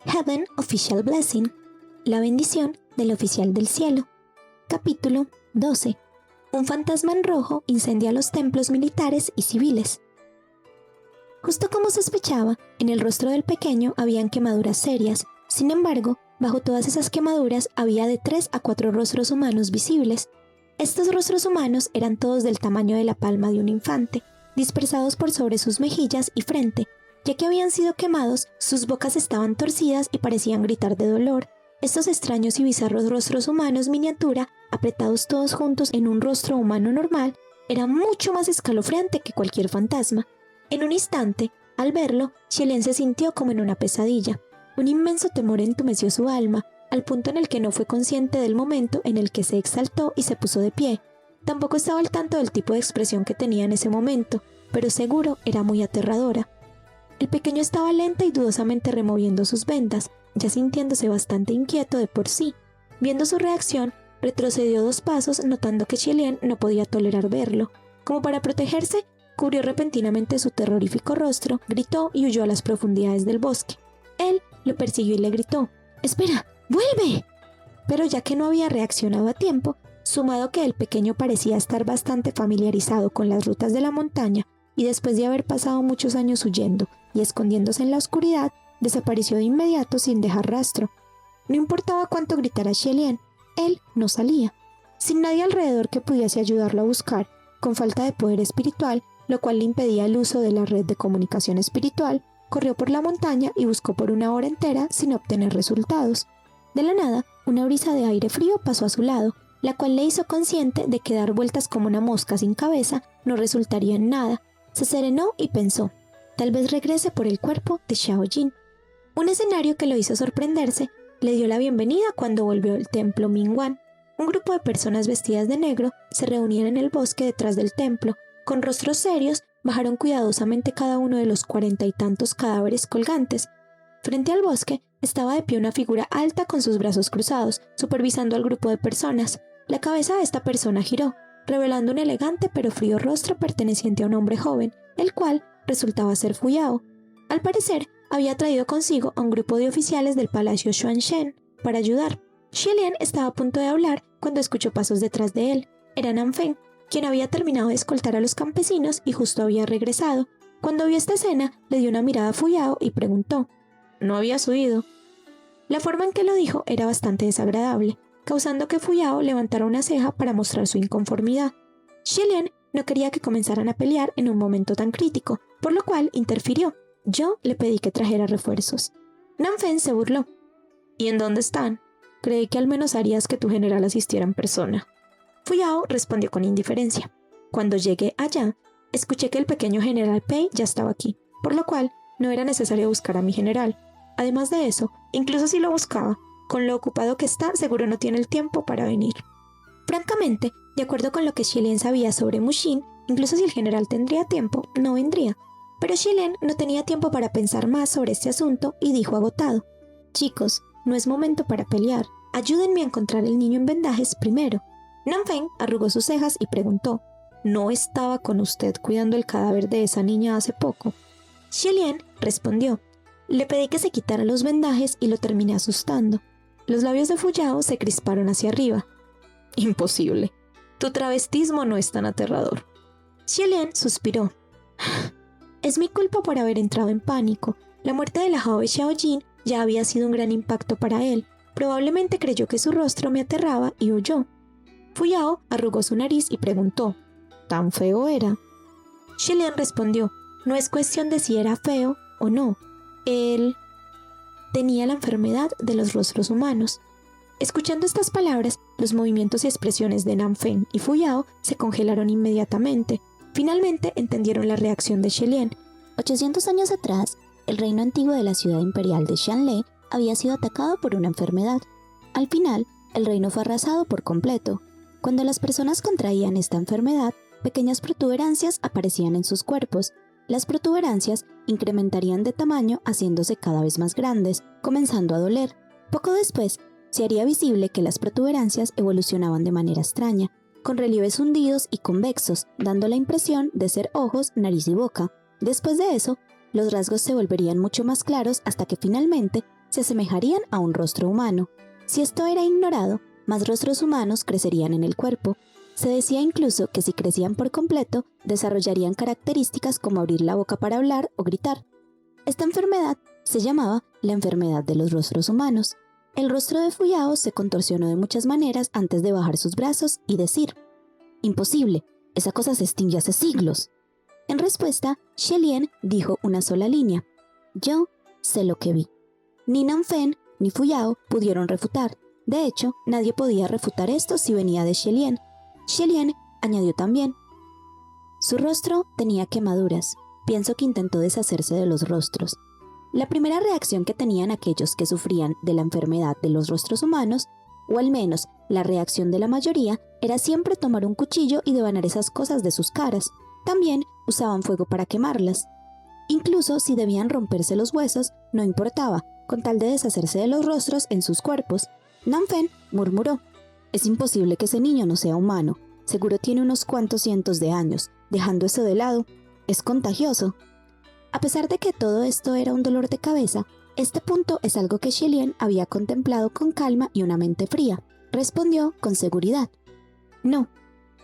Heaven Official Blessing, la bendición del oficial del cielo. Capítulo 12. Un fantasma en rojo incendia los templos militares y civiles. Justo como sospechaba, en el rostro del pequeño habían quemaduras serias. Sin embargo, bajo todas esas quemaduras había de 3 a 4 rostros humanos visibles. Estos rostros humanos eran todos del tamaño de la palma de un infante, dispersados por sobre sus mejillas y frente. Ya que habían sido quemados, sus bocas estaban torcidas y parecían gritar de dolor. Estos extraños y bizarros rostros humanos miniatura, apretados todos juntos en un rostro humano normal, era mucho más escalofriante que cualquier fantasma. En un instante, al verlo, Xielien se sintió como en una pesadilla. Un inmenso temor entumeció su alma, al punto en el que no fue consciente del momento en el que se exaltó y se puso de pie. Tampoco estaba al tanto del tipo de expresión que tenía en ese momento, pero seguro era muy aterradora. El pequeño estaba lenta y dudosamente removiendo sus vendas, ya sintiéndose bastante inquieto de por sí. Viendo su reacción, retrocedió 2 pasos, notando que Xielien no podía tolerar verlo. Como para protegerse, cubrió repentinamente su terrorífico rostro, gritó y huyó a las profundidades del bosque. Él lo persiguió y le gritó: «¡Espera! ¡Vuelve!». Pero ya que no había reaccionado a tiempo, sumado que el pequeño parecía estar bastante familiarizado con las rutas de la montaña, y después de haber pasado muchos años huyendo y escondiéndose en la oscuridad, desapareció de inmediato sin dejar rastro. No importaba cuánto gritara Xielien, él no salía. Sin nadie alrededor que pudiese ayudarlo a buscar, con falta de poder espiritual, lo cual le impedía el uso de la red de comunicación espiritual, corrió por la montaña y buscó por 1 hora entera sin obtener resultados. De la nada, una brisa de aire frío pasó a su lado, la cual le hizo consciente de que dar vueltas como una mosca sin cabeza no resultaría en nada. Se serenó y pensó: tal vez regrese por el cuerpo de Xiao Jin. Un escenario que lo hizo sorprenderse le dio la bienvenida cuando volvió al templo Mingwan. Un grupo de personas vestidas de negro se reunían en el bosque detrás del templo. Con rostros serios, bajaron cuidadosamente cada uno de los 40 y tantos cadáveres colgantes. Frente al bosque estaba de pie una figura alta con sus brazos cruzados, supervisando al grupo de personas. La cabeza de esta persona giró, revelando un elegante pero frío rostro perteneciente a un hombre joven, el cual resultaba ser Fu Yao. Al parecer, había traído consigo a un grupo de oficiales del palacio Xuanshen para ayudar. Xielien estaba a punto de hablar cuando escuchó pasos detrás de él. Era Nanfeng, quien había terminado de escoltar a los campesinos y justo había regresado. Cuando vio esta escena, le dio una mirada a Fu Yao y preguntó: «¿No habías huido?». La forma en que lo dijo era bastante desagradable, causando que Fu Yao levantara una ceja para mostrar su inconformidad. Xielien no quería que comenzaran a pelear en un momento tan crítico, por lo cual interfirió. «Yo le pedí que trajera refuerzos». Nanfeng se burló: «¿Y en dónde están? Creí que al menos harías que tu general asistiera en persona». Fu Yao respondió con indiferencia: «Cuando llegué allá, escuché que el pequeño general Pei ya estaba aquí, por lo cual no era necesario buscar a mi general. Además de eso, incluso si lo buscaba, con lo ocupado que está, seguro no tiene el tiempo para venir». Francamente, de acuerdo con lo que Xielien sabía sobre Mushin, incluso si el general tendría tiempo, no vendría. Pero Xielien no tenía tiempo para pensar más sobre este asunto y dijo agotado: «Chicos, no es momento para pelear. Ayúdenme a encontrar el niño en vendajes primero». Nanfeng arrugó sus cejas y preguntó: «¿No estaba con usted cuidando el cadáver de esa niña hace poco?». Xielien respondió: «Le pedí que se quitara los vendajes y lo terminé asustando». Los labios de Fu Yao se crisparon hacia arriba. «Imposible. Tu travestismo no es tan aterrador». Xielien suspiró: «Es mi culpa por haber entrado en pánico. La muerte de la joven Xiao Jin ya había sido un gran impacto para él. Probablemente creyó que su rostro me aterraba y huyó». Fu Yao arrugó su nariz y preguntó: «¿Tan feo era?». Xielien respondió: «No es cuestión de si era feo o no. Él tenía la enfermedad de los rostros humanos». Escuchando estas palabras, los movimientos y expresiones de Nanfeng y Fu Yao se congelaron inmediatamente. Finalmente entendieron la reacción de Xielien. 800 años atrás, el reino antiguo de la ciudad imperial de Xianle había sido atacado por una enfermedad. Al final, el reino fue arrasado por completo. Cuando las personas contraían esta enfermedad, pequeñas protuberancias aparecían en sus cuerpos. Las protuberancias incrementarían de tamaño haciéndose cada vez más grandes, comenzando a doler. Poco después, se haría visible que las protuberancias evolucionaban de manera extraña, con relieves hundidos y convexos, dando la impresión de ser ojos, nariz y boca. Después de eso, los rasgos se volverían mucho más claros hasta que finalmente se asemejarían a un rostro humano. Si esto era ignorado, más rostros humanos crecerían en el cuerpo. Se decía incluso que si crecían por completo, desarrollarían características como abrir la boca para hablar o gritar. Esta enfermedad se llamaba la enfermedad de los rostros humanos. El rostro de Fuyao se contorsionó de muchas maneras antes de bajar sus brazos y decir: «Imposible, esa cosa se extingue hace siglos». En respuesta, Xie Lian dijo una sola línea: «Yo sé lo que vi». Ni Nanfen ni Fuyao pudieron refutar. De hecho, nadie podía refutar esto si venía de Xie Lian. Xie Lian añadió también: «Su rostro tenía quemaduras. Pienso que intentó deshacerse de los rostros». La primera reacción que tenían aquellos que sufrían de la enfermedad de los rostros humanos, o al menos la reacción de la mayoría, era siempre tomar un cuchillo y devanar esas cosas de sus caras. También usaban fuego para quemarlas. Incluso si debían romperse los huesos, no importaba, con tal de deshacerse de los rostros en sus cuerpos. Nanfen murmuró: «Es imposible que ese niño no sea humano. Seguro tiene unos cuantos cientos de años. Dejando eso de lado, es contagioso». A pesar de que todo esto era un dolor de cabeza, este punto es algo que Xie Lian había contemplado con calma y una mente fría. Respondió con seguridad: «No,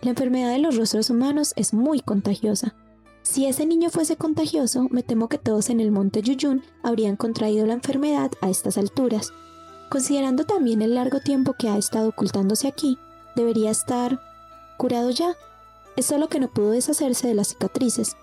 la enfermedad de los rostros humanos es muy contagiosa. Si ese niño fuese contagioso, me temo que todos en el monte Yuyun habrían contraído la enfermedad a estas alturas. Considerando también el largo tiempo que ha estado ocultándose aquí, debería estar curado ya. Es solo que no pudo deshacerse de las cicatrices».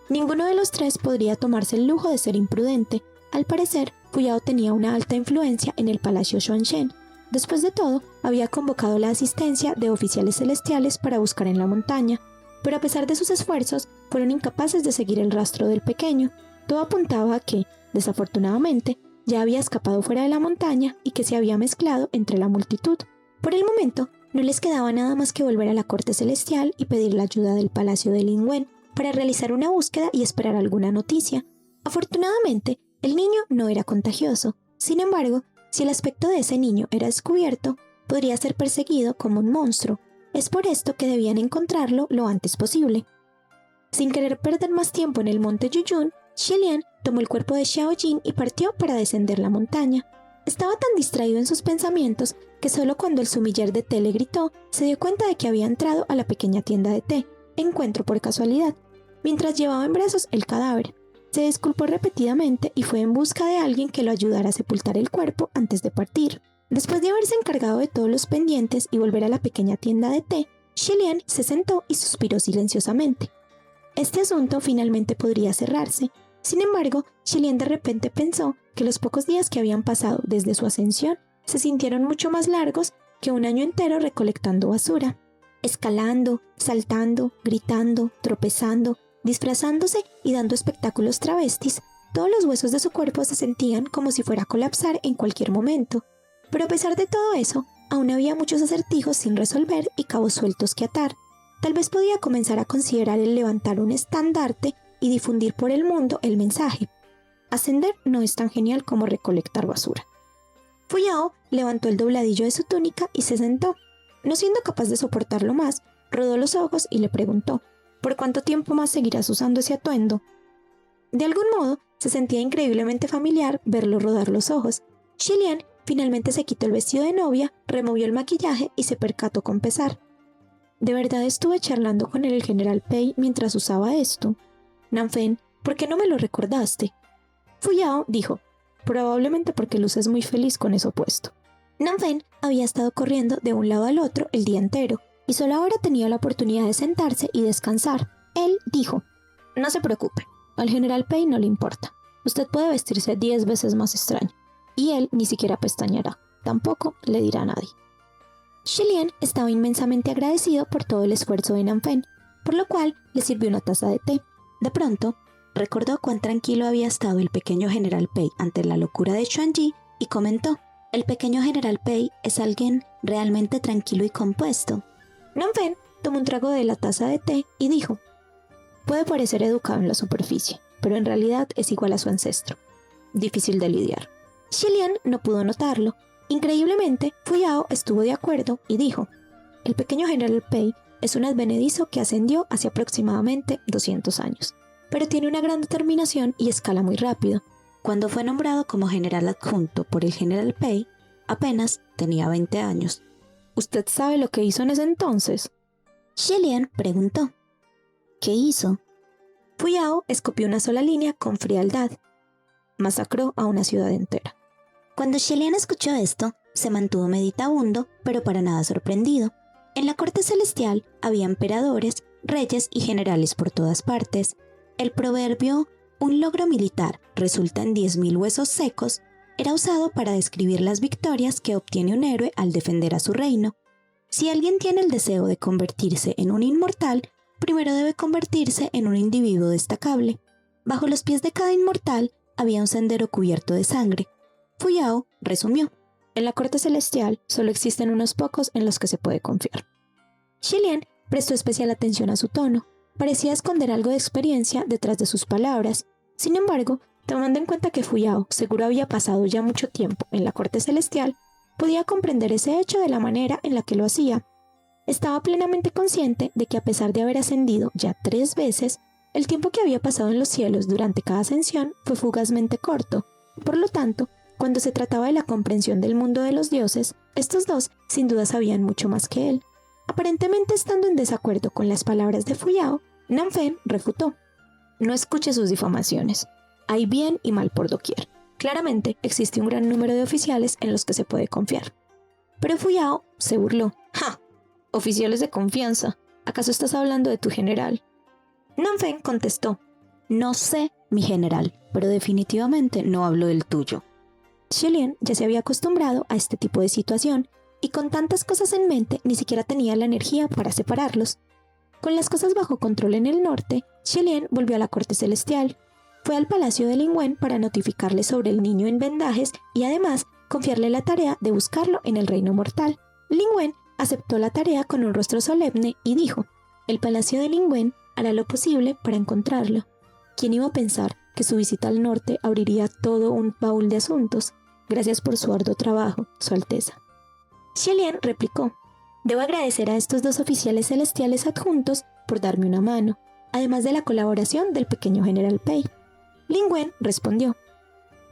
Ninguno de los tres podría tomarse el lujo de ser imprudente. Al parecer, Fuyao tenía una alta influencia en el palacio Xuanzhen. Después de todo, había convocado la asistencia de oficiales celestiales para buscar en la montaña, pero a pesar de sus esfuerzos, fueron incapaces de seguir el rastro del pequeño. Todo apuntaba a que, desafortunadamente, ya había escapado fuera de la montaña y que se había mezclado entre la multitud. Por el momento, no les quedaba nada más que volver a la corte celestial y pedir la ayuda del palacio de Lingwen para realizar una búsqueda y esperar alguna noticia. Afortunadamente, el niño no era contagioso. Sin embargo, si el aspecto de ese niño era descubierto, podría ser perseguido como un monstruo. Es por esto que debían encontrarlo lo antes posible. Sin querer perder más tiempo en el monte Yuyun, Xie Lian tomó el cuerpo de Xiao Jin y partió para descender la montaña. Estaba tan distraído en sus pensamientos que solo cuando el sumiller de té le gritó, se dio cuenta de que había entrado a la pequeña tienda de té, encuentro por casualidad, mientras llevaba en brazos el cadáver. Se disculpó repetidamente y fue en busca de alguien que lo ayudara a sepultar el cuerpo antes de partir. Después de haberse encargado de todos los pendientes y volver a la pequeña tienda de té, Xie Lian se sentó y suspiró silenciosamente. Este asunto finalmente podría cerrarse. Sin embargo, Xie Lian de repente pensó que los pocos días que habían pasado desde su ascensión se sintieron mucho más largos que un año entero recolectando basura. Escalando, saltando, gritando, tropezando, disfrazándose y dando espectáculos travestis, todos los huesos de su cuerpo se sentían como si fuera a colapsar en cualquier momento. Pero a pesar de todo eso, aún había muchos acertijos sin resolver y cabos sueltos que atar. Tal vez podía comenzar a considerar el levantar un estandarte y difundir por el mundo el mensaje: ascender no es tan genial como recolectar basura. Fuyao levantó el dobladillo de su túnica y se sentó. No siendo capaz de soportarlo más, rodó los ojos y le preguntó: ¿por cuánto tiempo más seguirás usando ese atuendo? De algún modo, se sentía increíblemente familiar verlo rodar los ojos. Xie Lian finalmente se quitó el vestido de novia, removió el maquillaje y se percató con pesar: ¿de verdad estuve charlando con el general Pei mientras usaba esto? Nanfen, ¿por qué no me lo recordaste? Fuyao dijo: probablemente porque luces muy feliz con eso puesto. Nanfen había estado corriendo de un lado al otro el día entero, y solo ahora tenía la oportunidad de sentarse y descansar. Él dijo: no se preocupe, al general Pei no le importa. Usted puede vestirse 10 veces más extraño, y él ni siquiera pestañeará. Tampoco le dirá a nadie. Xie Lian estaba inmensamente agradecido por todo el esfuerzo de Nanfen, por lo cual le sirvió una taza de té. De pronto, recordó cuán tranquilo había estado el pequeño general Pei ante la locura de Xuanji y comentó: el pequeño general Pei es alguien realmente tranquilo y compuesto. Nanfen tomó un trago de la taza de té y dijo: puede parecer educado en la superficie, pero en realidad es igual a su ancestro. Difícil de lidiar. Xie Lian no pudo notarlo. Increíblemente, Fuyao estuvo de acuerdo y dijo: el pequeño general Pei es un advenedizo que ascendió hace aproximadamente 200 años, pero tiene una gran determinación y escala muy rápido. Cuando fue nombrado como general adjunto por el general Pei, apenas tenía 20 años. ¿Usted sabe lo que hizo en ese entonces? Xie preguntó. ¿Qué hizo? Fu Yao escupió una sola línea con frialdad. Masacró a una ciudad entera. Cuando Xie escuchó esto, se mantuvo meditabundo, pero para nada sorprendido. En la corte celestial había emperadores, reyes y generales por todas partes. El proverbio «un logro militar resulta en 10.000 huesos secos» era usado para describir las victorias que obtiene un héroe al defender a su reino. Si alguien tiene el deseo de convertirse en un inmortal, primero debe convertirse en un individuo destacable. Bajo los pies de cada inmortal había un sendero cubierto de sangre. Fu Yao resumió. En la corte celestial solo existen unos pocos en los que se puede confiar. Xie prestó especial atención a su tono. Parecía esconder algo de experiencia detrás de sus palabras. Sin embargo, tomando en cuenta que Fu Yao seguro había pasado ya mucho tiempo en la corte celestial, podía comprender ese hecho de la manera en la que lo hacía. Estaba plenamente consciente de que a pesar de haber ascendido ya 3 veces, el tiempo que había pasado en los cielos durante cada ascensión fue fugazmente corto. Por lo tanto, cuando se trataba de la comprensión del mundo de los dioses, estos dos sin duda sabían mucho más que él. Aparentemente estando en desacuerdo con las palabras de Fu Yao, Nanfen refutó. No escuche sus difamaciones. Hay bien y mal por doquier. Claramente existe un gran número de oficiales en los que se puede confiar. Pero Fu Yao se burló. ¡Ja! Oficiales de confianza. ¿Acaso estás hablando de tu general? Nanfen contestó. No sé, mi general, pero definitivamente no hablo del tuyo. Xie ya se había acostumbrado a este tipo de situación y con tantas cosas en mente ni siquiera tenía la energía para separarlos. Con las cosas bajo control en el norte, Xie volvió a la corte celestial. Fue al palacio de Lingwen para notificarle sobre el niño en vendajes y además confiarle la tarea de buscarlo en el reino mortal. Lingwen aceptó la tarea con un rostro solemne y dijo, el palacio de Lingwen hará lo posible para encontrarlo. ¿Quién iba a pensar que su visita al norte abriría todo un baúl de asuntos? Gracias por su arduo trabajo, Su Alteza. Xie replicó, debo agradecer a estos 2 oficiales celestiales adjuntos por darme una mano, además de la colaboración del pequeño general Pei. Lingwen respondió,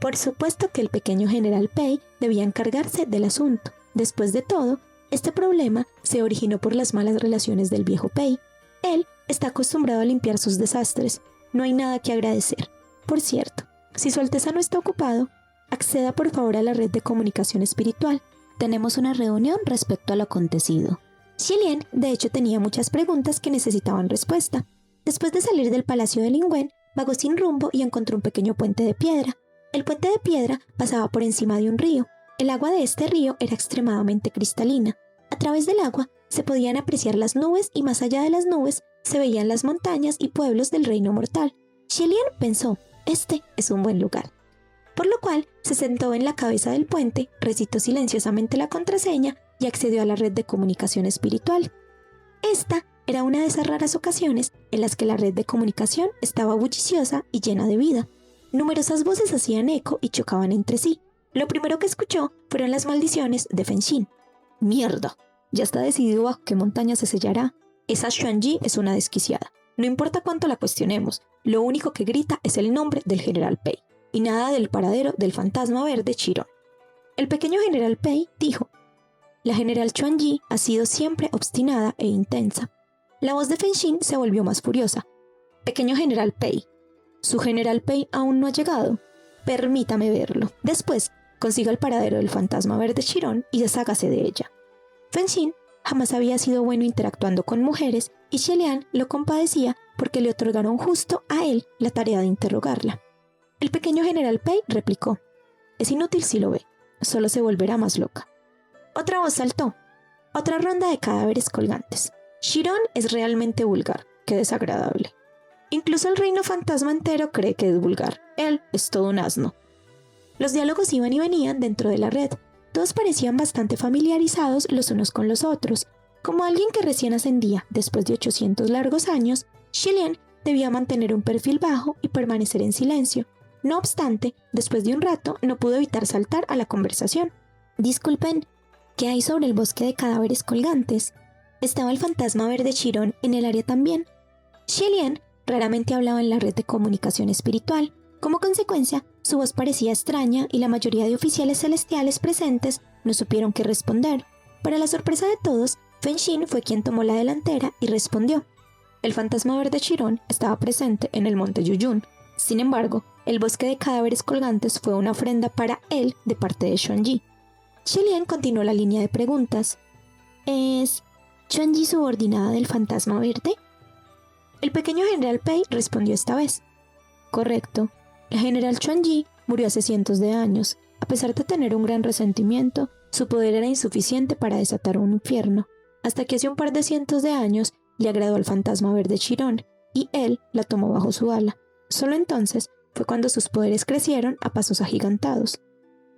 por supuesto que el pequeño general Pei debía encargarse del asunto. Después de todo, este problema se originó por las malas relaciones del viejo Pei. Él está acostumbrado a limpiar sus desastres. No hay nada que agradecer. Por cierto, si Su Alteza no está ocupado, acceda por favor a la red de comunicación espiritual. Tenemos una reunión respecto a lo acontecido. Xie de hecho tenía muchas preguntas que necesitaban respuesta. Después de salir del palacio de Lingwen, vagó sin rumbo y encontró un pequeño puente de piedra. El puente de piedra pasaba por encima de un río. El agua de este río era extremadamente cristalina. A través del agua se podían apreciar las nubes y más allá de las nubes se veían las montañas y pueblos del reino mortal. Xie pensó, este es un buen lugar. Por lo cual se sentó en la cabeza del puente, recitó silenciosamente la contraseña y accedió a la red de comunicación espiritual. Esta era una de esas raras ocasiones en las que la red de comunicación estaba bulliciosa y llena de vida. Numerosas voces hacían eco y chocaban entre sí. Lo primero que escuchó fueron las maldiciones de Fenxin. ¡Mierda! Ya está decidido bajo qué montaña se sellará. Esa Xuanji es una desquiciada. No importa cuánto la cuestionemos, lo único que grita es el nombre del general Pei, y nada del paradero del fantasma verde Chiron. El pequeño general Pei dijo, la general Xuanji ha sido siempre obstinada e intensa. La voz de Fenxin se volvió más furiosa. Pequeño general Pei, ¿su general Pei aún no ha llegado? Permítame verlo. Después, consiga el paradero del fantasma verde Chiron y deshágase de ella. Fenxin jamás había sido bueno interactuando con mujeres y Xie lo compadecía porque le otorgaron justo a él la tarea de interrogarla. El pequeño general Pei replicó, es inútil si lo ve, solo se volverá más loca. Otra voz saltó, otra ronda de cadáveres colgantes. Chiron es realmente vulgar, qué desagradable. Incluso el reino fantasma entero cree que es vulgar, él es todo un asno. Los diálogos iban y venían dentro de la red. Todos parecían bastante familiarizados los unos con los otros. Como alguien que recién ascendía después de 800 largos años, Xie debía mantener un perfil bajo y permanecer en silencio. No obstante, después de un rato no pudo evitar saltar a la conversación. Disculpen, ¿qué hay sobre el bosque de cadáveres colgantes? ¿Estaba el fantasma verde Chiron en el área también? Xie raramente hablaba en la red de comunicación espiritual. Como consecuencia, su voz parecía extraña y la mayoría de oficiales celestiales presentes no supieron qué responder. Para la sorpresa de todos, Fenshin fue quien tomó la delantera y respondió. El fantasma verde Chiron estaba presente en el monte Yuyun. Sin embargo, el bosque de cadáveres colgantes fue una ofrenda para él de parte de Xuanji. Shilian continuó la línea de preguntas. ¿Es Xuanji subordinada del fantasma verde? El pequeño general Pei respondió esta vez. Correcto. El general Xuanji murió hace cientos de años. A pesar de tener un gran resentimiento, su poder era insuficiente para desatar un infierno, hasta que hace un par de cientos de años le agradó al fantasma verde Chiron, y él la tomó bajo su ala. Solo entonces fue cuando sus poderes crecieron a pasos agigantados.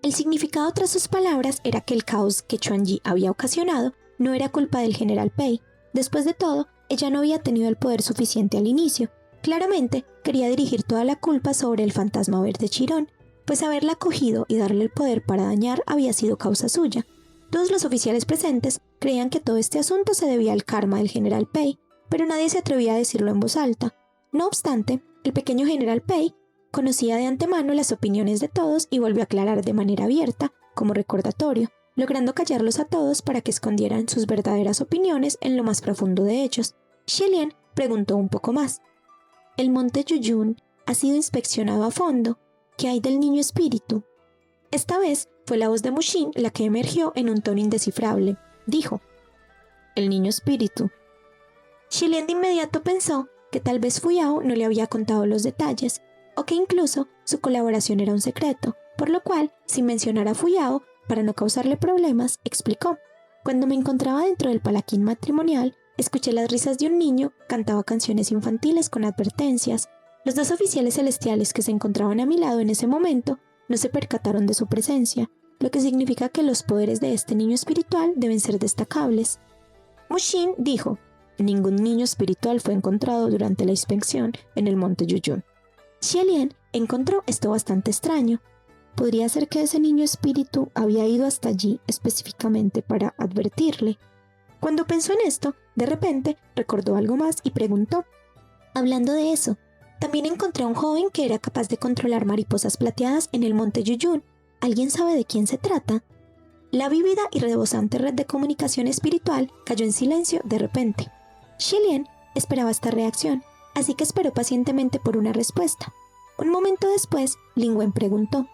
El significado tras sus palabras era que el caos que Xuanji había ocasionado no era culpa del general Pei. Después de todo, ella no había tenido el poder suficiente al inicio. Claramente, quería dirigir toda la culpa sobre el fantasma verde Chiron, pues haberla acogido y darle el poder para dañar había sido causa suya. Todos los oficiales presentes creían que todo este asunto se debía al karma del general Pei, pero nadie se atrevía a decirlo en voz alta. No obstante, el pequeño general Pei conocía de antemano las opiniones de todos y volvió a aclarar de manera abierta, como recordatorio, logrando callarlos a todos para que escondieran sus verdaderas opiniones en lo más profundo de ellos. Shilian preguntó un poco más. El monte Yuyun ha sido inspeccionado a fondo. ¿Qué hay del niño espíritu? Esta vez fue la voz de Mushin la que emergió en un tono indescifrable. Dijo, el niño espíritu. Shilian de inmediato pensó que tal vez Fuyao no le había contado los detalles, o que incluso su colaboración era un secreto, por lo cual, sin mencionar a Fuyao, para no causarle problemas, explicó. Cuando me encontraba dentro del palanquín matrimonial, escuché las risas de un niño que cantaba canciones infantiles con advertencias. Los dos oficiales celestiales que se encontraban a mi lado en ese momento no se percataron de su presencia, lo que significa que los poderes de este niño espiritual deben ser destacables. Mushin dijo, ningún niño espiritual fue encontrado durante la inspección en el monte Yuyun. Shilian encontró esto bastante extraño. Podría ser que ese niño espíritu había ido hasta allí específicamente para advertirle. Cuando pensó en esto, de repente recordó algo más y preguntó, hablando de eso, también encontré a un joven que era capaz de controlar mariposas plateadas en el monte Yuyun. ¿Alguien sabe de quién se trata? La vívida y rebosante red de comunicación espiritual cayó en silencio de repente. Shilian esperaba esta reacción, así que esperó pacientemente por una respuesta. Un momento después, Lingwen preguntó,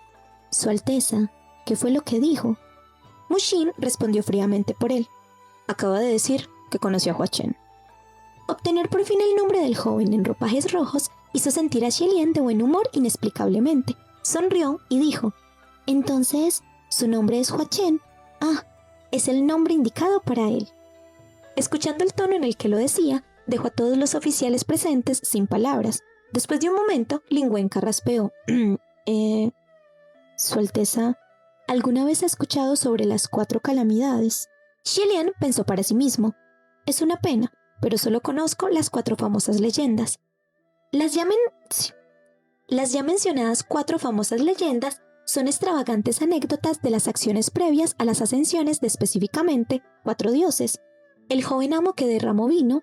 Su Alteza, ¿qué fue lo que dijo? Mushin respondió fríamente por él. Acaba de decir que conoció a Hua Chen. Obtener por fin el nombre del joven en ropajes rojos hizo sentir a Shilian de buen humor inexplicablemente. Sonrió y dijo, entonces, ¿su nombre es Hua Chen? Ah, es el nombre indicado para él. Escuchando el tono en el que lo decía, dejó a todos los oficiales presentes sin palabras. Después de un momento, Lingwen carraspeó. Su Alteza, ¿alguna vez ha escuchado sobre las 4 calamidades? Shilian pensó para sí mismo. Es una pena, pero solo conozco las 4 famosas leyendas. Las ya mencionadas 4 famosas leyendas son extravagantes anécdotas de las acciones previas a las ascensiones de específicamente 4 dioses. El joven amo que derramó vino,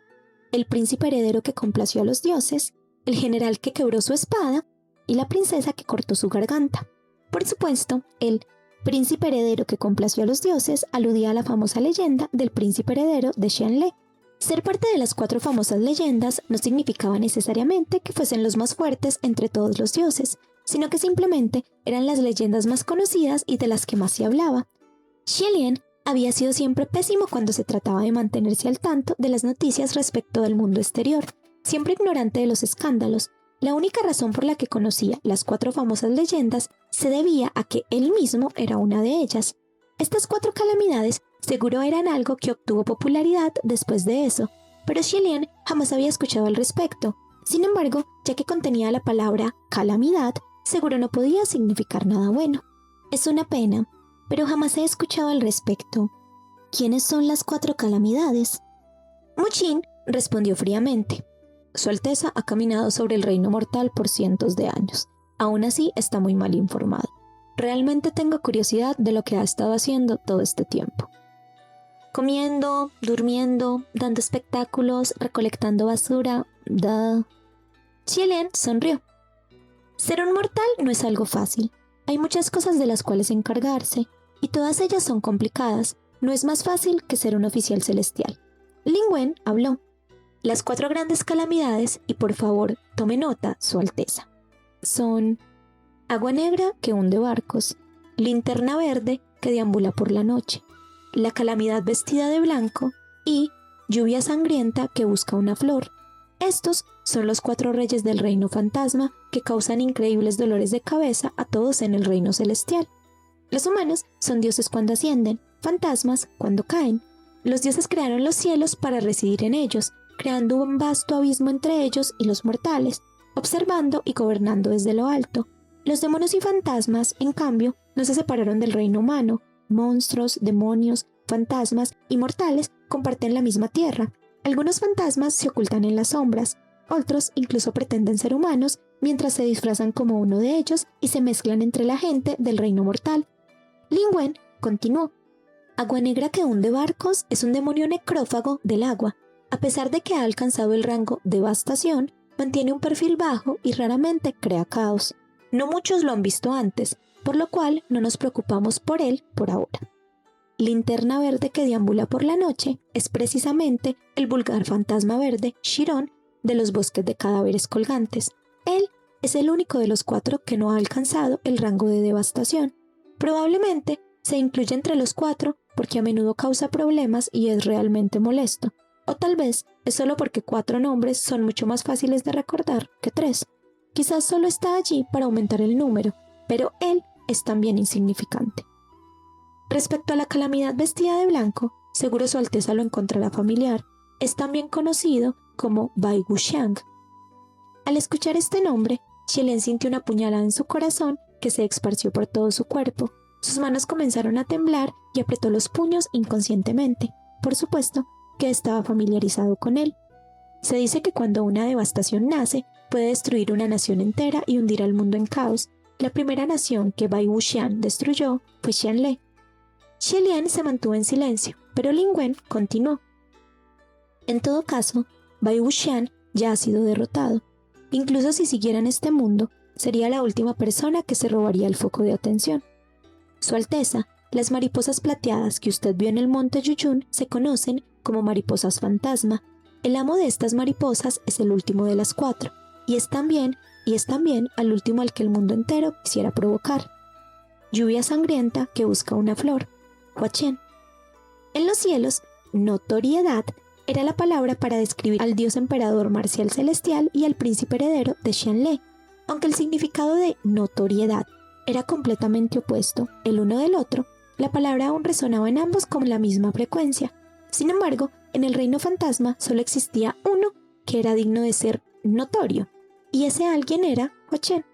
el príncipe heredero que complació a los dioses, el general que quebró su espada y la princesa que cortó su garganta. Por supuesto, el príncipe heredero que complació a los dioses aludía a la famosa leyenda del príncipe heredero de Xianle. Ser parte de las 4 famosas leyendas no significaba necesariamente que fuesen los más fuertes entre todos los dioses, sino que simplemente eran las leyendas más conocidas y de las que más se hablaba. Shilian había sido siempre pésimo cuando se trataba de mantenerse al tanto de las noticias respecto del mundo exterior, siempre ignorante de los escándalos. La única razón por la que conocía las 4 famosas leyendas se debía a que él mismo era una de ellas. Estas 4 calamidades seguro eran algo que obtuvo popularidad después de eso, pero Shilian jamás había escuchado al respecto. Sin embargo, ya que contenía la palabra calamidad, seguro no podía significar nada bueno. Es una pena, pero jamás he escuchado al respecto. ¿Quiénes son las 4 calamidades? Mushin respondió fríamente. Su Alteza ha caminado sobre el reino mortal por cientos de años. Aún así, está muy mal informado. Realmente tengo curiosidad de lo que ha estado haciendo todo este tiempo. Comiendo, durmiendo, dando espectáculos, recolectando basura. Shilian sonrió. Ser un mortal no es algo fácil. Hay muchas cosas de las cuales encargarse, y todas ellas son complicadas. No es más fácil que ser un oficial celestial. Lin Wen habló. Las 4 grandes calamidades, y por favor, tome nota, Su Alteza, son agua negra que hunde barcos, linterna verde que deambula por la noche, la calamidad vestida de blanco y lluvia sangrienta que busca una flor. Estos son los 4 reyes del reino fantasma que causan increíbles dolores de cabeza a todos en el reino celestial. Los humanos son dioses cuando ascienden, fantasmas cuando caen. Los dioses crearon los cielos para residir en ellos, creando un vasto abismo entre ellos y los mortales, observando y gobernando desde lo alto. Los demonios y fantasmas, en cambio, no se separaron del reino humano. Monstruos, demonios, fantasmas y mortales comparten la misma tierra. Algunos fantasmas se ocultan en las sombras, otros incluso pretenden ser humanos mientras se disfrazan como uno de ellos y se mezclan entre la gente del reino mortal. Lin Wen continuó. Agua negra que hunde barcos es un demonio necrófago del agua. A pesar de que ha alcanzado el rango devastación, mantiene un perfil bajo y raramente crea caos. No muchos lo han visto antes, por lo cual no nos preocupamos por él por ahora. Linterna verde que deambula por la noche es precisamente el vulgar fantasma verde, Chiron, de los bosques de cadáveres colgantes. Él es el único de los 4 que no ha alcanzado el rango de devastación. Probablemente se incluye entre los 4 porque a menudo causa problemas y es realmente molesto. O tal vez es solo porque 4 nombres son mucho más fáciles de recordar que 3. Quizás solo está allí para aumentar el número, pero él es también insignificante. Respecto a la calamidad vestida de blanco, seguro Su Alteza lo encontrará familiar. Es también conocido como Bai Wuxiang. Al escuchar este nombre, Xielien sintió una puñalada en su corazón que se esparció por todo su cuerpo. Sus manos comenzaron a temblar y apretó los puños inconscientemente. Por supuesto que estaba familiarizado con él. Se dice que cuando una devastación nace, puede destruir una nación entera y hundir al mundo en caos. La primera nación que Bai Wuxian destruyó fue Xianle. Xielien se mantuvo en silencio, pero Lin Wen continuó. En todo caso, Bai Wuxian ya ha sido derrotado. Incluso si siguiera en este mundo, sería la última persona que se robaría el foco de atención. Su Alteza, las mariposas plateadas que usted vio en el monte Yuyun se conocen como mariposas fantasma. El amo de estas mariposas es el último de las 4, y es también al último al que el mundo entero quisiera provocar. Lluvia sangrienta que busca una flor, Hua Chen. En los cielos, notoriedad era la palabra para describir al dios emperador marcial celestial y al príncipe heredero de Xianle. Aunque el significado de notoriedad era completamente opuesto el uno del otro, la palabra aún resonaba en ambos con la misma frecuencia. Sin embargo, en el reino fantasma solo existía uno que era digno de ser notorio, y ese alguien era Hua Chen.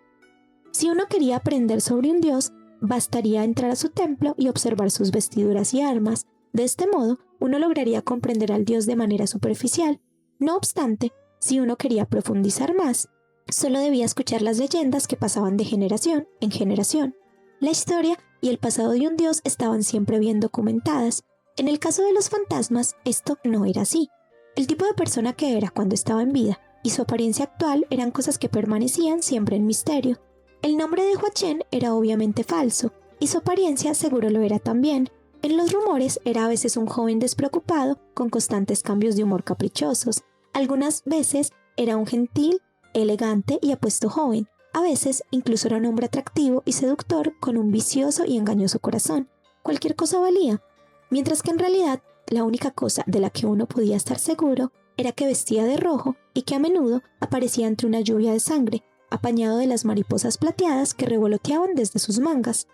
Si uno quería aprender sobre un dios, bastaría entrar a su templo y observar sus vestiduras y armas. De este modo, uno lograría comprender al dios de manera superficial. No obstante, si uno quería profundizar más, solo debía escuchar las leyendas que pasaban de generación en generación. La historia y el pasado de un dios estaban siempre bien documentadas. En el caso de los fantasmas, esto no era así. El tipo de persona que era cuando estaba en vida y su apariencia actual eran cosas que permanecían siempre en misterio. El nombre de Hua Chen era obviamente falso, y su apariencia seguro lo era también. En los rumores era a veces un joven despreocupado con constantes cambios de humor caprichosos. Algunas veces era un gentil, elegante y apuesto joven. A veces incluso era un hombre atractivo y seductor con un vicioso y engañoso corazón. Cualquier cosa valía. Mientras que en realidad la única cosa de la que uno podía estar seguro era que vestía de rojo y que a menudo aparecía entre una lluvia de sangre, apañado de las mariposas plateadas que revoloteaban desde sus mangas.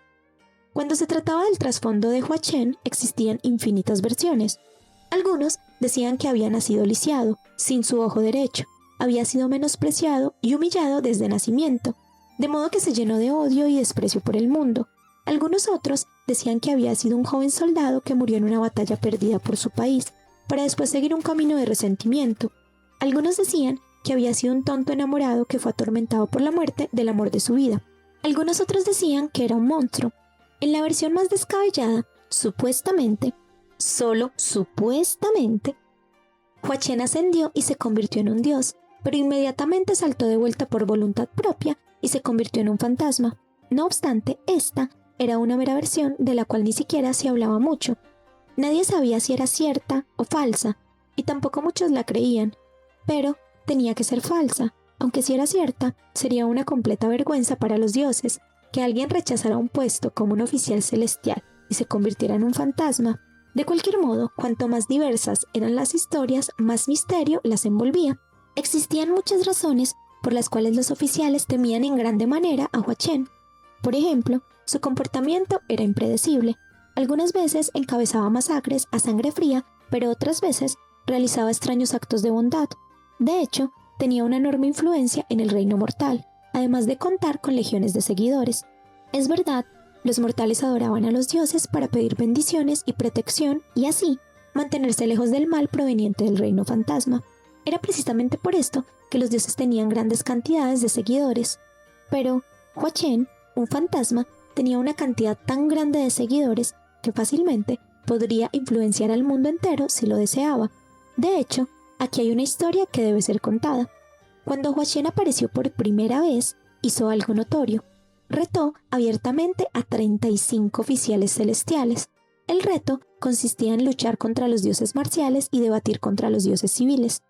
Cuando se trataba del trasfondo de Hua Chen, existían infinitas versiones. Algunos decían que había nacido lisiado, sin su ojo derecho, había sido menospreciado y humillado desde nacimiento, de modo que se llenó de odio y desprecio por el mundo. Algunos otros decían que había sido un joven soldado que murió en una batalla perdida por su país, para después seguir un camino de resentimiento. Algunos decían que había sido un tonto enamorado que fue atormentado por la muerte del amor de su vida. Algunos otros decían que era un monstruo. En la versión más descabellada, supuestamente, solo supuestamente, Hua Chen ascendió y se convirtió en un dios, pero inmediatamente saltó de vuelta por voluntad propia y se convirtió en un fantasma. No obstante, esta era una mera versión de la cual ni siquiera se hablaba mucho. Nadie sabía si era cierta o falsa, y tampoco muchos la creían, pero tenía que ser falsa, aunque si era cierta, sería una completa vergüenza para los dioses que alguien rechazara un puesto como un oficial celestial y se convirtiera en un fantasma. De cualquier modo, cuanto más diversas eran las historias, más misterio las envolvía. Existían muchas razones por las cuales los oficiales temían en grande manera a Hua Chen. Por ejemplo, su comportamiento era impredecible. Algunas veces encabezaba masacres a sangre fría, pero otras veces realizaba extraños actos de bondad. De hecho, tenía una enorme influencia en el reino mortal, además de contar con legiones de seguidores. Es verdad, los mortales adoraban a los dioses para pedir bendiciones y protección y así mantenerse lejos del mal proveniente del reino fantasma. Era precisamente por esto que los dioses tenían grandes cantidades de seguidores. Pero Hua Chen, un fantasma, tenía una cantidad tan grande de seguidores que fácilmente podría influenciar al mundo entero si lo deseaba. De hecho, aquí hay una historia que debe ser contada. Cuando Hua Chen apareció por primera vez, hizo algo notorio. Retó abiertamente a 35 oficiales celestiales. El reto consistía en luchar contra los dioses marciales y debatir contra los dioses civiles.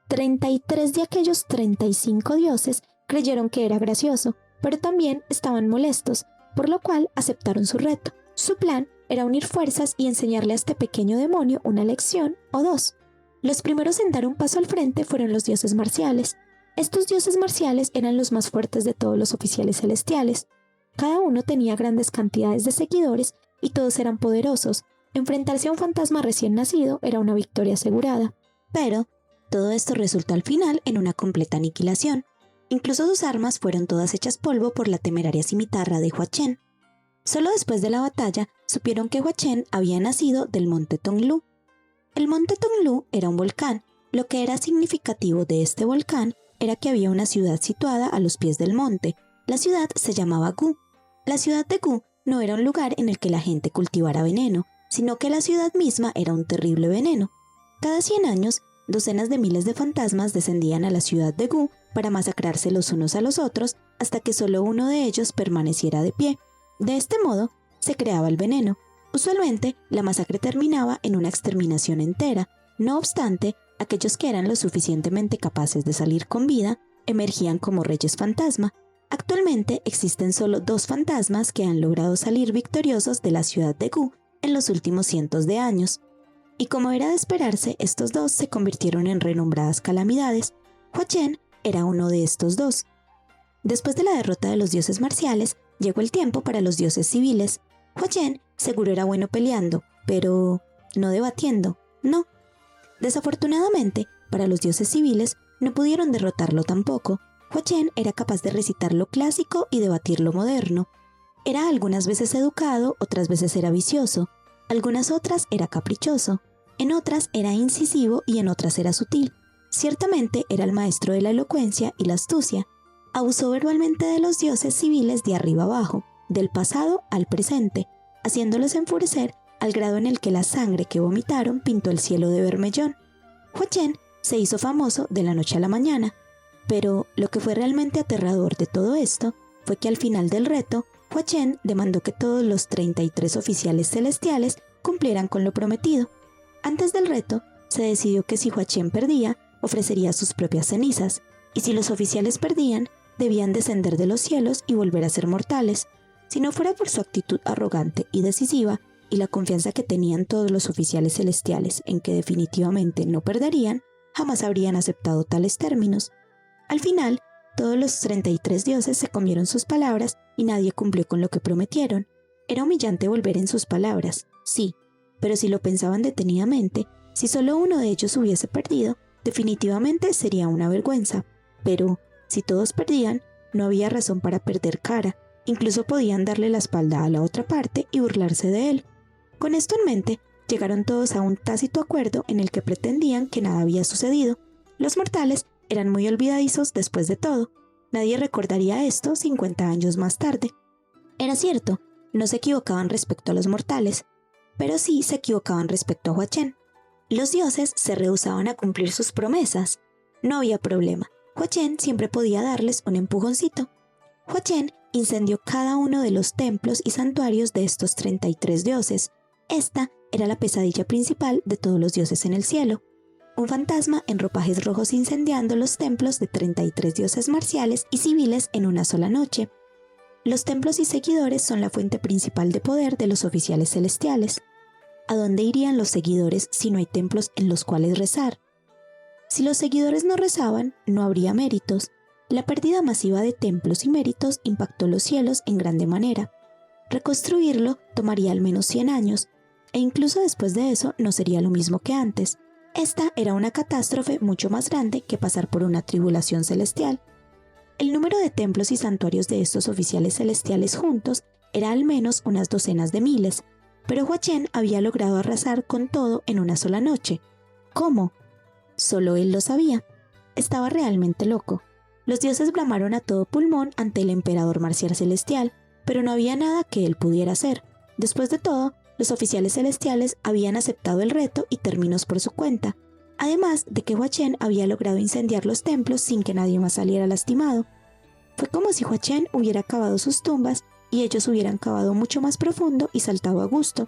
33 de aquellos 35 dioses creyeron que era gracioso, pero también estaban molestos, por lo cual aceptaron su reto. Su plan era unir fuerzas y enseñarle a este pequeño demonio una lección o dos. Los primeros en dar un paso al frente fueron los dioses marciales. Estos dioses marciales eran los más fuertes de todos los oficiales celestiales. Cada uno tenía grandes cantidades de seguidores y todos eran poderosos. Enfrentarse a un fantasma recién nacido era una victoria asegurada. Pero todo esto resultó al final en una completa aniquilación. Incluso sus armas fueron todas hechas polvo por la temeraria cimitarra de Hua Chen. Solo después de la batalla supieron que Hua Chen había nacido del monte Tonglu. El monte Tonglu era un volcán. Lo que era significativo de este volcán era que había una ciudad situada a los pies del monte. La ciudad se llamaba Gu. La ciudad de Gu no era un lugar en el que la gente cultivara veneno, sino que la ciudad misma era un terrible veneno. Cada 100 años, docenas de miles de fantasmas descendían a la ciudad de Gu para masacrarse los unos a los otros hasta que solo uno de ellos permaneciera de pie. De este modo, se creaba el veneno. Usualmente, la masacre terminaba en una exterminación entera. No obstante, aquellos que eran lo suficientemente capaces de salir con vida emergían como reyes fantasma. Actualmente existen solo 2 fantasmas que han logrado salir victoriosos de la ciudad de Gu en los últimos cientos de años. Y como era de esperarse, estos 2 se convirtieron en renombradas calamidades. Hua Chen era uno de estos 2. Después de la derrota de los dioses marciales, llegó el tiempo para los dioses civiles. Hua Chen seguro era bueno peleando, pero no debatiendo, no. Desafortunadamente, para los dioses civiles, no pudieron derrotarlo tampoco. Hua Chen era capaz de recitar lo clásico y debatir lo moderno. Era algunas veces educado, otras veces era vicioso, algunas otras era caprichoso, en otras era incisivo y en otras era sutil. Ciertamente era el maestro de la elocuencia y la astucia. Abusó verbalmente de los dioses civiles de arriba abajo, del pasado al presente, haciéndolos enfurecer al grado en el que la sangre que vomitaron pintó el cielo de bermellón. Hua Chen se hizo famoso de la noche a la mañana, pero lo que fue realmente aterrador de todo esto fue que al final del reto, Hua Chen demandó que todos los 33 oficiales celestiales cumplieran con lo prometido. Antes del reto, se decidió que si Hua Chen perdía, ofrecería sus propias cenizas, y si los oficiales perdían, debían descender de los cielos y volver a ser mortales. Si no fuera por su actitud arrogante y decisiva, y la confianza que tenían todos los oficiales celestiales en que definitivamente no perderían, jamás habrían aceptado tales términos. Al final, todos los 33 dioses se comieron sus palabras y nadie cumplió con lo que prometieron. Era humillante volver en sus palabras, sí, pero si lo pensaban detenidamente, si solo uno de ellos hubiese perdido, definitivamente sería una vergüenza. Pero, si todos perdían, no había razón para perder cara, incluso podían darle la espalda a la otra parte y burlarse de él. Con esto en mente, llegaron todos a un tácito acuerdo en el que pretendían que nada había sucedido. Los mortales eran muy olvidadizos después de todo. Nadie recordaría esto 50 años más tarde. Era cierto, no se equivocaban respecto a los mortales, pero sí se equivocaban respecto a Hua Chen. Los dioses se rehusaban a cumplir sus promesas. No había problema. Hua Chen siempre podía darles un empujoncito. Hua Chen incendió cada uno de los templos y santuarios de estos 33 dioses. Esta era la pesadilla principal de todos los dioses en el cielo. Un fantasma en ropajes rojos incendiando los templos de 33 dioses marciales y civiles en una sola noche. Los templos y seguidores son la fuente principal de poder de los oficiales celestiales. ¿A dónde irían los seguidores si no hay templos en los cuales rezar? Si los seguidores no rezaban, no habría méritos. La pérdida masiva de templos y méritos impactó los cielos en grande manera. Reconstruirlo tomaría al menos 100 años, e incluso después de eso no sería lo mismo que antes. Esta era una catástrofe mucho más grande que pasar por una tribulación celestial. El número de templos y santuarios de estos oficiales celestiales juntos era al menos unas docenas de miles, pero Hua Chen había logrado arrasar con todo en una sola noche. ¿Cómo? Solo él lo sabía. Estaba realmente loco. Los dioses bramaron a todo pulmón ante el emperador marcial celestial, pero no había nada que él pudiera hacer. Después de todo, los oficiales celestiales habían aceptado el reto y términos por su cuenta, además de que Hua Chen había logrado incendiar los templos sin que nadie más saliera lastimado. Fue como si Hua Chen hubiera cavado sus tumbas y ellos hubieran cavado mucho más profundo y saltado a gusto.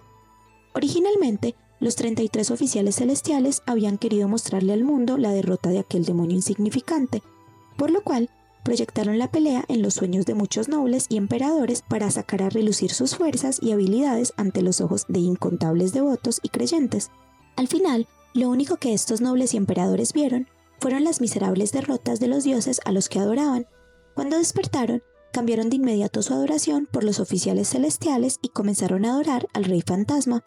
Originalmente, los 33 oficiales celestiales habían querido mostrarle al mundo la derrota de aquel demonio insignificante, por lo cual proyectaron la pelea en los sueños de muchos nobles y emperadores para sacar a relucir sus fuerzas y habilidades ante los ojos de incontables devotos y creyentes. Al final, lo único que estos nobles y emperadores vieron fueron las miserables derrotas de los dioses a los que adoraban. Cuando despertaron, cambiaron de inmediato su adoración por los oficiales celestiales y comenzaron a adorar al rey fantasma.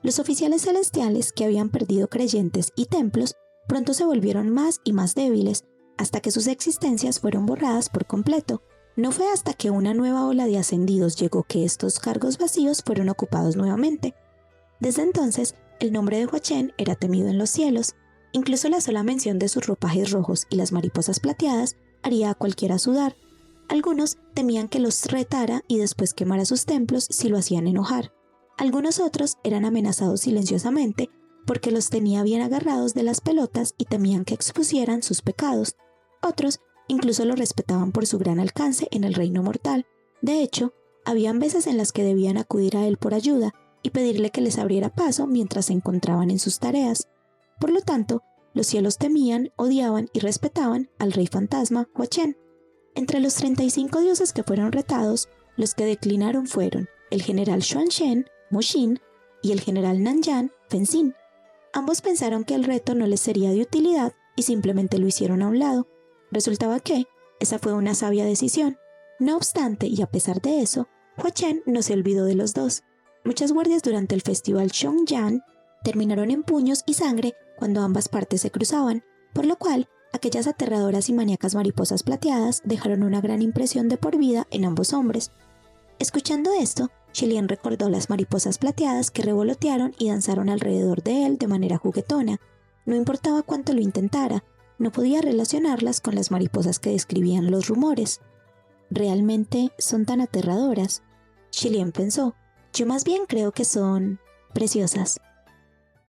Los oficiales celestiales, que habían perdido creyentes y templos, pronto se volvieron más y más débiles, hasta que sus existencias fueron borradas por completo. No fue hasta que una nueva ola de ascendidos llegó que estos cargos vacíos fueron ocupados nuevamente. Desde entonces, el nombre de Hua Chen era temido en los cielos. Incluso la sola mención de sus ropajes rojos y las mariposas plateadas haría a cualquiera sudar. Algunos temían que los retara y después quemara sus templos si lo hacían enojar. Algunos otros eran amenazados silenciosamente porque los tenía bien agarrados de las pelotas y temían que expusieran sus pecados. Otros incluso lo respetaban por su gran alcance en el reino mortal. De hecho, habían veces en las que debían acudir a él por ayuda y pedirle que les abriera paso mientras se encontraban en sus tareas. Por lo tanto, los cielos temían, odiaban y respetaban al rey fantasma Hua Chen. Entre los 35 dioses que fueron retados, los que declinaron fueron el general Xuanzhen, Mu Xin, y el general Nanyan, Fen Xin. Ambos pensaron que el reto no les sería de utilidad y simplemente lo hicieron a un lado. Resultaba que esa fue una sabia decisión. No obstante, y a pesar de eso, Hua Chen no se olvidó de los dos. Muchas guardias durante el festival Chongyan terminaron en puños y sangre cuando ambas partes se cruzaban, por lo cual aquellas aterradoras y maníacas mariposas plateadas dejaron una gran impresión de por vida en ambos hombres. Escuchando esto, Xilian recordó las mariposas plateadas que revolotearon y danzaron alrededor de él de manera juguetona. No importaba cuánto lo intentara, no podía relacionarlas con las mariposas que describían los rumores. ¿Realmente son tan aterradoras? Xilian pensó. Yo más bien creo que son preciosas.